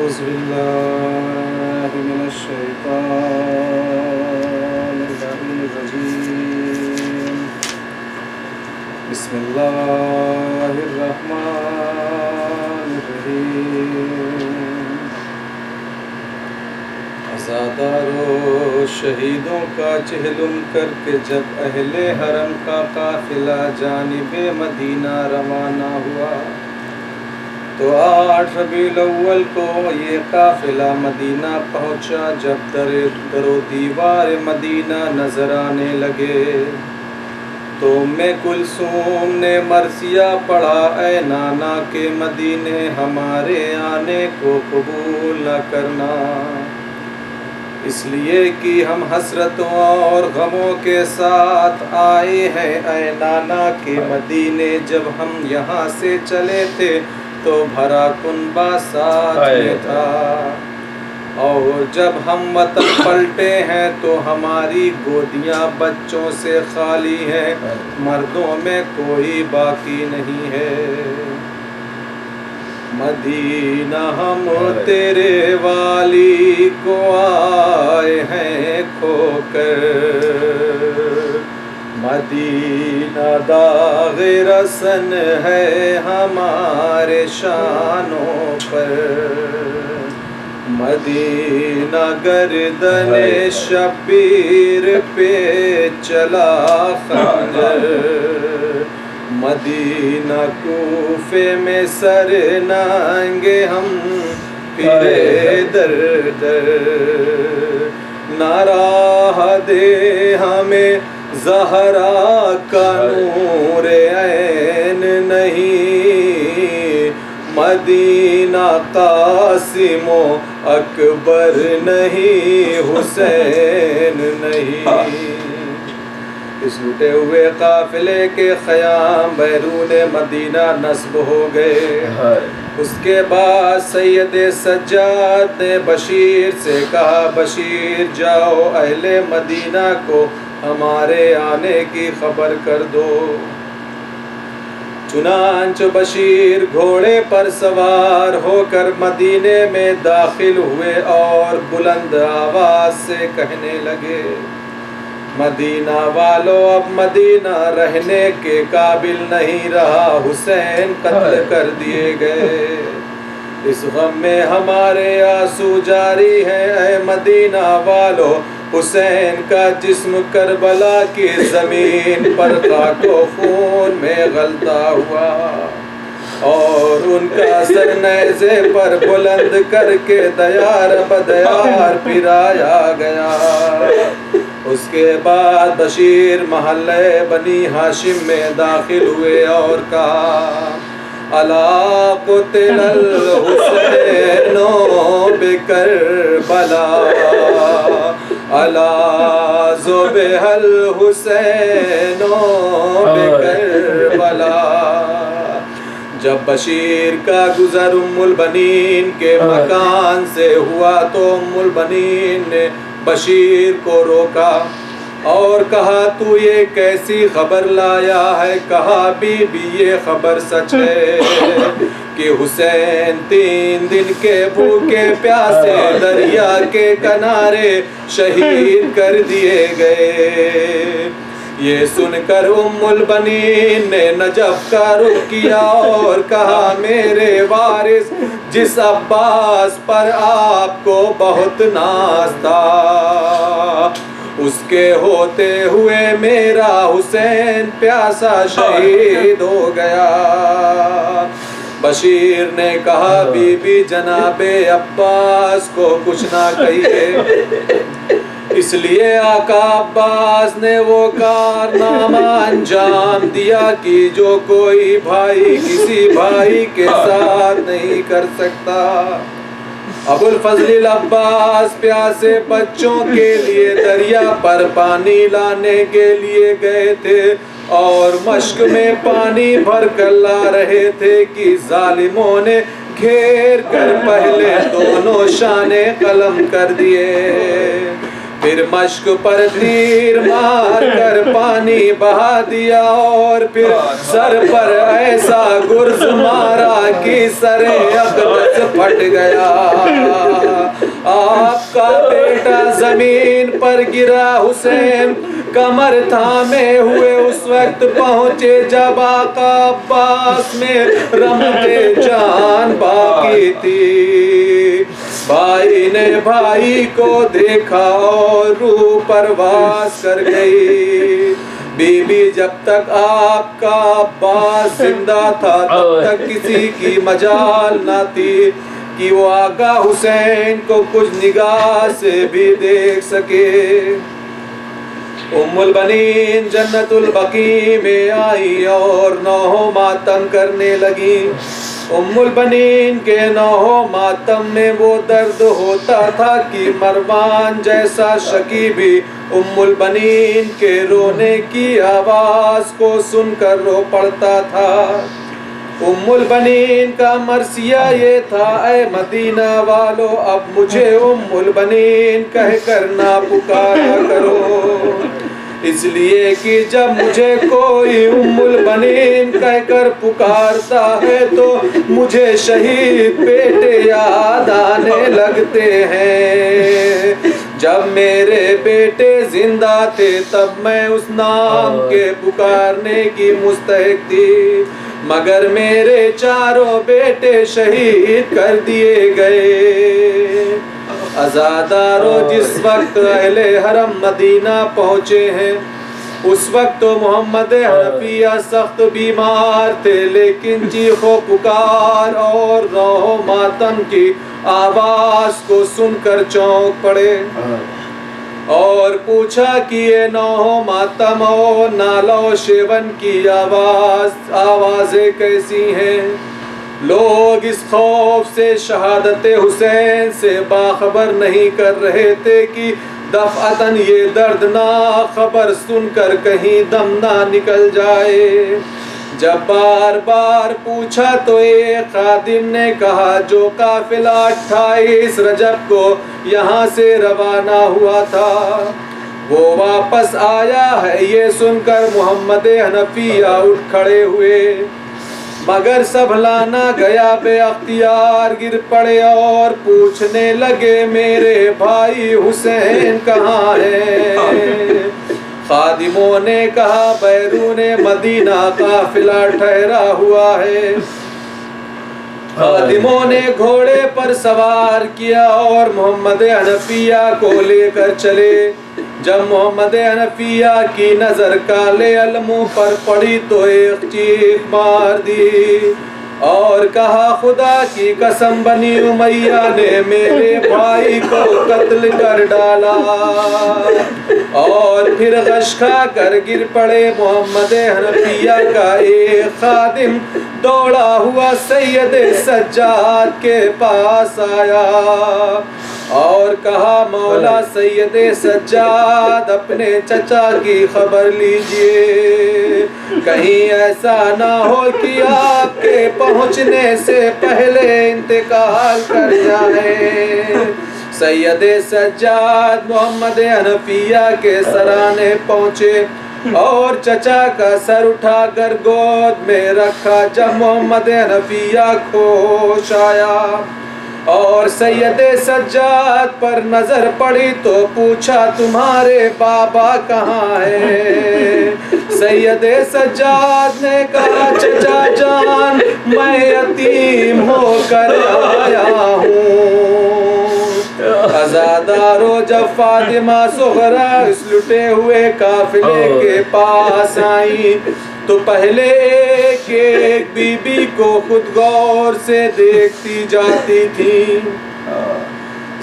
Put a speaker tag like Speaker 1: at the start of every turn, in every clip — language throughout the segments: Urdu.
Speaker 1: أعوذ بالله من الشيطان الرجيم بسم الله الرحمن الرحيم عزادارو شہیدوں کا چہلم کر کے جب اہل حرم کا قافلہ جانب مدینہ روانہ ہوا تو 8 ربیع الاول کو یہ قافلہ مدینہ پہنچا۔ جب در و دیوار مدینہ نظر آنے لگے تو کلثوم نے مرثیہ پڑھا، اے نانا کے مدینے ہمارے آنے کو قبول نہ کرنا، اس لیے کہ ہم حسرتوں اور غموں کے ساتھ آئے ہیں۔ اے نانا کے مدینے جب ہم یہاں سے چلے تھے تو بھرا کنبہ ساتھ میں تھا، اور جب ہم وطن پلٹے ہیں تو ہماری گودیاں بچوں سے خالی ہیں، مردوں میں کوئی باقی نہیں ہے۔ مدینہ ہم تیرے والی کو آئے ہیں کھو کر، مدینہ داغ رسن ہے ہمارے شانوں پر، مدینہ گردن شبیر پہ چلا خنجر، مدینہ کوفے میں سر ننگے ہم پھرے در در، نہ راہ دے ہمیں زہرا کا نور عین نہیں، مدینہ قاسم و اکبر نہیں، حسین نہیں۔ اس لٹے ہوئے قافلے کے خیام بیرون مدینہ نصب ہو گئے۔ اس کے بعد سید سجاد نے بشیر سے کہا، بشیر جاؤ اہل مدینہ کو ہمارے آنے کی خبر کر دو۔ چنانچہ بشیر گھوڑے پر سوار ہو کر مدینے میں داخل ہوئے اور بلند آواز سے کہنے لگے، مدینہ والو اب مدینہ رہنے کے قابل نہیں رہا، حسین قتل کر دیے گئے، اس غم میں ہمارے آنسو جاری ہیں۔ اے مدینہ والو حسین کا جسم کربلا کی زمین پر خاک و خون میں غلطہ ہوا اور ان کا سر نیزے پر بلند کر کے دیار بدیار پھرایا گیا۔ اس کے بعد بشیر محلے بنی ہاشم میں داخل ہوئے اور کہا، الا قتل الحسین بکربلا، الا ذبح الحسین بکربلا۔ جب بشیر کا گزر ام البنین کے مکان سے ہوا تو ام البنین نے بشیر کو روکا اور کہا، تو یہ کیسی خبر لایا ہے؟ کہا، بی بی یہ خبر سچ ہے کہ حسین 3 دن کے بھوکے پیاسے دریا کے کنارے شہید کر دیے گئے۔ یہ سن کر ام البنین نے نجف کا رخ کیا اور کہا، میرے وارث جس عباس پر آپ کو بہت ناز تھا، اس کے ہوتے ہوئے میرا حسین پیاسا شہید ہو گیا۔ بشیر نے کہا، بی بی جناب عباس کو کچھ نہ کہیے، اس لیے آقا عباس نے وہ کارنامہ انجام دیا کہ جو کوئی بھائی کسی بھائی کے ساتھ نہیں کر سکتا۔ ابو الفضل العباس پیاسے بچوں کے لیے دریا پر پانی لانے کے لیے گئے تھے اور مشک میں پانی بھر کر لا رہے تھے کہ ظالموں نے گھیر کر پہلے دونوں شانے قلم کر دیے، پھر مشک پر تیر مار کر پانی بہا دیا اور پھر سر پر ایسا گرز مارا کہ سر اقدس پھٹ گیا۔ کا بیٹا زمین پر گرا حسین کمر تھامے ہوئے اس وقت پہنچے جب آقا عباس میں رحمت جان باقی تھی. بھائی نے بھائی کو دیکھا اور روح پرواز کر گئی. بی بی جب تک آپ کا عباس زندہ تھا تب تک کسی کی مجال نہ تھی کہ وہ آقا حسین کو کچھ نگاہ سے بھی دیکھ سکے. ام البنین جنت البقیع میں آئی اور نوح ماتم کرنے لگی. ام البنین کے نوح ماتم میں وہ درد ہوتا تھا کہ مروان جیسا شقی بھی ام البنین کے رونے کی آواز کو سن کر رو پڑتا تھا. ام البنین کا مرثیہ یہ تھا اے مدینہ والو اب مجھے ام البنین کہہ کر نہ پکارا کرو، اس لیے کہ جب مجھے کوئی ام البنین کہہ کر پکارتا ہے تو مجھے شہید بیٹے یاد آنے لگتے ہیں. جب میرے بیٹے زندہ تھے تب میں اس نام کے پکارنے کی مستحق تھی، مگر میرے چاروں بیٹے شہید کر دیے گئے. عزادارو جس وقت اہل حرم مدینہ پہنچے ہیں اس وقت تو محمد حنفیہ سخت بیمار تھے، لیکن چیخ و پکار اور روح ماتم کی آواز کو سن کر چونک پڑے اور پوچھا کہ یہ نوح ماتم اور نالو شیون کی آوازیں کیسی ہیں. لوگ اس خوف سے شہادت حسین سے باخبر نہیں کر رہے تھے کہ دفعتاً یہ دردناک خبر سن کر کہیں دم نہ نکل جائے. جب بار بار پوچھا تو ایک خادم نے کہا جو قافلہ 28 رجب کو یہاں سے روانہ ہوا تھا وہ واپس آیا ہے. یہ سن کر محمد حنفیہ اٹھ کھڑے ہوئے مگر سنبھلانا گیا بے اختیار گر پڑے اور پوچھنے لگے میرے بھائی حسین کہاں ہے؟ خادموں نے کہا بیرون مدینہ قافلہ ٹھہرا ہوا ہے. خادموں نے گھوڑے پر سوار کیا اور محمد حنفیہ کو لے کر چلے. جب محمد حنفیہ کی نظر کالے علموں پر پڑی تو ایک چیخ مار دی اور کہا خدا کی قسم بنی امیہ نے میرے بھائی کو قتل کر ڈالا. اور پھر غش کھا کر گر پڑے. محمد حنفیہ کا ایک خادم دوڑا ہوا سید سجاد کے پاس آیا اور کہا مولا سید سجاد اپنے چچا کی خبر لیجئے، کہیں ایسا نہ ہو کہ آپ کے پہنچنے سے پہلے انتقال کر جائے. سید سجاد محمد حنفیہ کے سرانے پہنچے اور چچا کا سر اٹھا کر گود میں رکھا. جب محمد حنفیہ کھوش آیا اور سید سجاد پر نظر پڑی تو پوچھا تمہارے بابا کہاں ہے؟ سید سجاد نے کہا چچا جان میں یتیم ہو کر آیا ہوں. عزادارو جب فاطمہ صغرا اس لٹے ہوئے قافلے کے پاس آئیں تو پہلے ایک ایک بی بی کو خود غور سے دیکھتی جاتی تھی.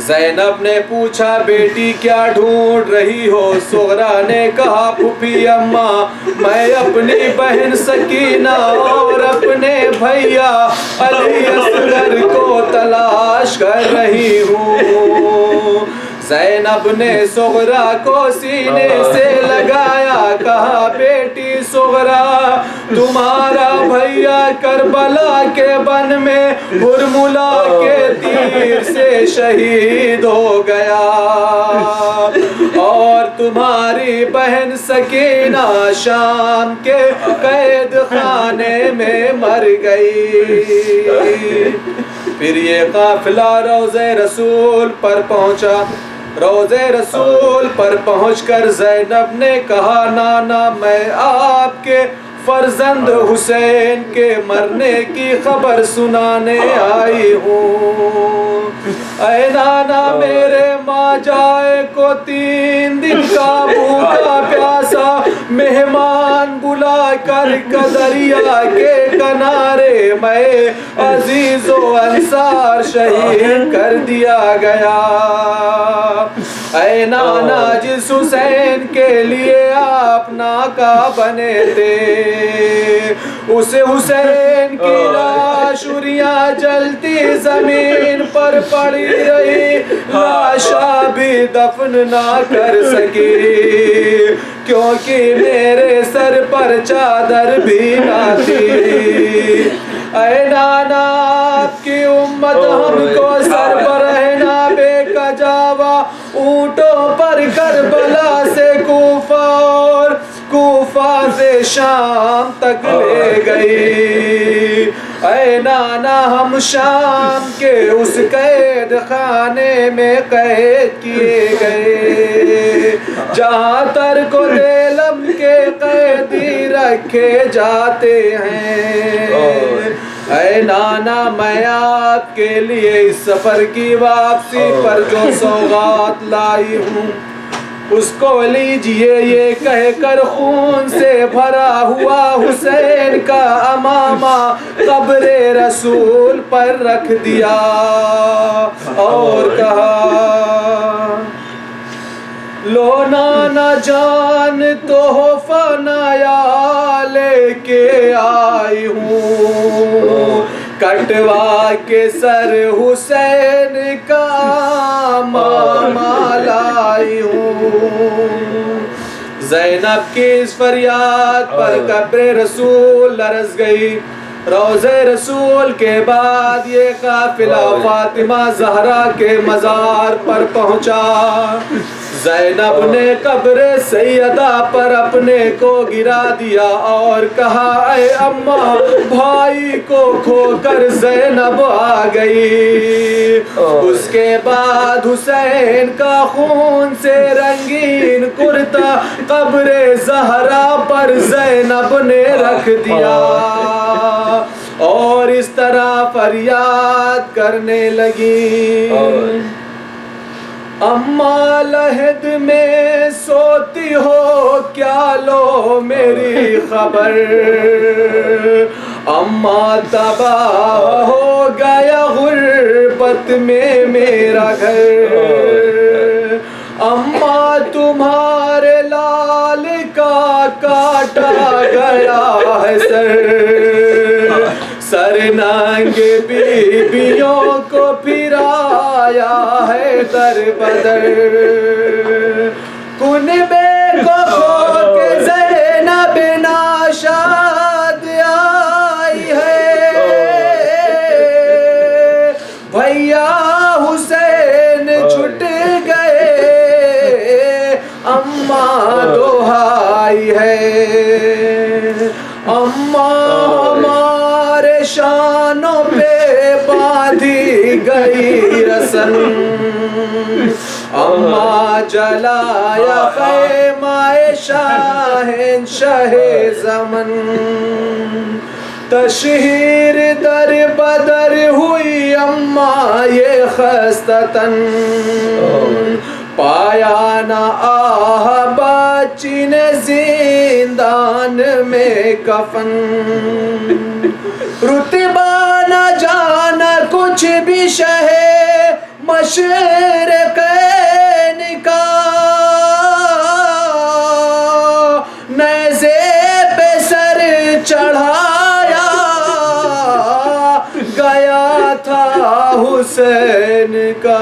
Speaker 1: زینب نے پوچھا بیٹی کیا ڈھونڈ رہی ہو؟ صغرا نے کہا پھوپھی اماں میں اپنی بہن سکینہ اور اپنے بھیا علی اصغر کو تلاش کر رہی ہوں. زینب نے صغرا کو سینے سے لگایا کہا بیٹی صغرا تمہارا بھیا کربلا کے بن میں ہرملا کے تیر سے شہید ہو گیا اور تمہاری بہن سکینہ شام کے قید خانے میں مر گئی. پھر یہ قافلہ روضہ رسول پر پہنچا. روضے رسول پر پہنچ کر زینب نے کہا نانا میں آپ کے فرزند حسین کے مرنے کی خبر سنانے آئی ہوں۔ اے نانا میرے ماں جائے کو 3 دن کا بھوکا پیاسا مہمان بلا کر دریا کے کنارے میں عزیز و انصار شہید کر دیا گیا۔ اے نانا جس حسین کے لیے آپ ناکا بنے تھے اس حسین کی لاش اریاں جلتی زمین پر پڑی رہی، لاشا بھی دفن نہ کر سکی کیونکہ میرے سر پر چادر بھی نہ تھی۔ اے نانا آپ کی امت ہم کو سر پر رہنا بے کجاوا اونٹوں پر کربلا سے کوفہ اور کوفہ سے شام تک لے گئی۔ اے نانا ہم شام کے اس قید خانے میں قید کیے گئے جہاں ترک و دیلم کے قیدی رکھے جاتے ہیں۔ اے نانا میں آپ کے لیے اس سفر کی واپسی پر جو سوغات لائی ہوں اس کو لیجئے، یہ کہہ کر خون سے بھرا ہوا حسین کا امامہ قبر رسول پر رکھ دیا اور کہا لو نانا جان تحفہ نیا لے کے آئی ہوں، کٹوا کے سر حسین کا امامہ لائی ہوں۔ زینب کی اس فریاد پر قبر رسول لرز گئی۔ روضے رسول کے بعد یہ قافلہ فاطمہ زہرا کے مزار پر پہنچا۔ زینب نے قبر سیدہ پر اپنے کو گرا دیا اور کہا اے اماں بھائی کو کھو کر زینب آ گئی۔ اس کے بعد حسین کا خون سے رنگین کرتا قبر زہرا پر زینب نے رکھ دیا اور اس طرح فریاد کرنے لگی اماں لحد میں سوتی ہو کیا لو میری خبر، اماں تباہ ہو گیا غربت میں میرا گھر، اماں تمہارے لال کا کاٹا گیا ہے سر ننگ بیبیوں کو پھرایا ہے در بدر، کنبے کو کھو کے زینب ناشاد آئی ہے، بھیا حسین چھٹ گئے اماں دہائی ہے، اماں ہمارے شانوں پہ باندھی گئی رسن، اماں جلایا خیمہ شاہنشاہ زمن، تشہیر در بدر ہوئی اماں یہ خستتاً، پایا نہ آہ بچی نے زندان میں کفن، رتبہ نہ جانا کچھ بھی شہ مشرقین کا، نیزے پہ سر چڑھایا گیا تھا حسین کا۔